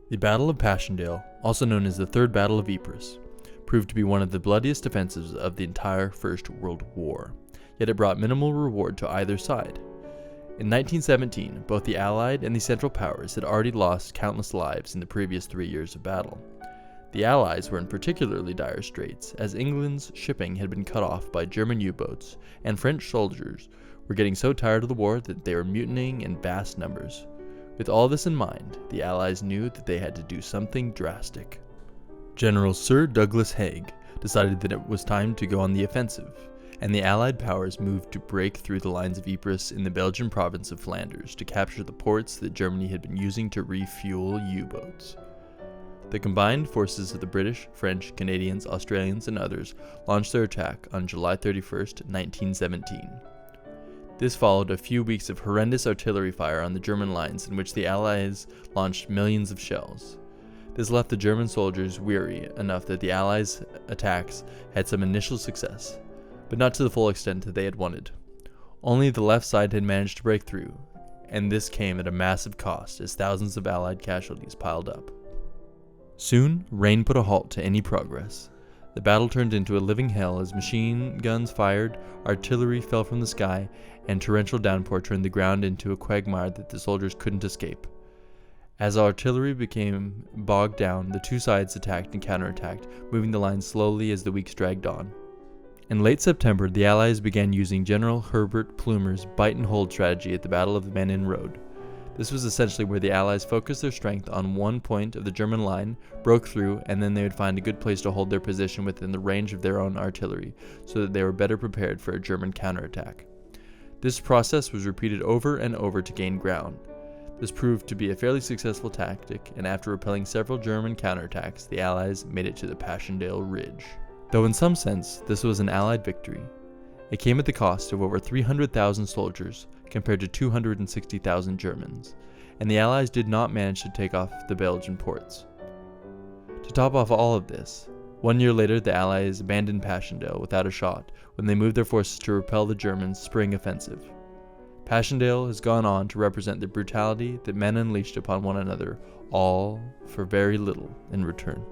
The Battle of Passchendaele, also known as the Third Battle of Ypres, proved to be one of the bloodiest offensives of the entire First World War, yet it brought minimal reward to either side. In 1917, both the Allied and the Central Powers had already lost countless lives in the previous 3 years of battle. The Allies were in particularly dire straits, as England's shipping had been cut off by German U-boats, and French soldiers were getting so tired of the war that they were mutinying in vast numbers. With all this in mind, the Allies knew that they had to do something drastic. General Sir Douglas Haig decided that it was time to go on the offensive, and the Allied powers moved to break through the lines of Ypres in the Belgian province of Flanders to capture the ports that Germany had been using to refuel U-boats. The combined forces of the British, French, Canadians, Australians, and others launched their attack on July 31st, 1917. This followed a few weeks of horrendous artillery fire on the German lines in which the Allies launched millions of shells. This left the German soldiers weary enough that the Allies' attacks had some initial success, but not to the full extent that they had wanted. Only the left side had managed to break through, and this came at a massive cost as thousands of Allied casualties piled up. Soon, rain put a halt to any progress. The battle turned into a living hell as machine guns fired, artillery fell from the sky, and torrential downpour turned the ground into a quagmire that the soldiers couldn't escape. As artillery became bogged down, the two sides attacked and counterattacked, moving the line slowly as the weeks dragged on. In late September, the Allies began using General Herbert Plumer's bite-and-hold strategy at the Battle of the Menin Road. This was essentially where the Allies focused their strength on one point of the German line, broke through, and then they would find a good place to hold their position within the range of their own artillery, so that they were better prepared for a German counterattack. This process was repeated over and over to gain ground. This proved to be a fairly successful tactic, and after repelling several German counterattacks, the Allies made it to the Passchendaele Ridge. Though in some sense, this was an Allied victory, it came at the cost of over 300,000 soldiers, compared to 260,000 Germans, and the Allies did not manage to take off the Belgian ports. To top off all of this, 1 year later the Allies abandoned Passchendaele without a shot when they moved their forces to repel the Germans' spring offensive. Passchendaele has gone on to represent the brutality that men unleashed upon one another, all for very little in return.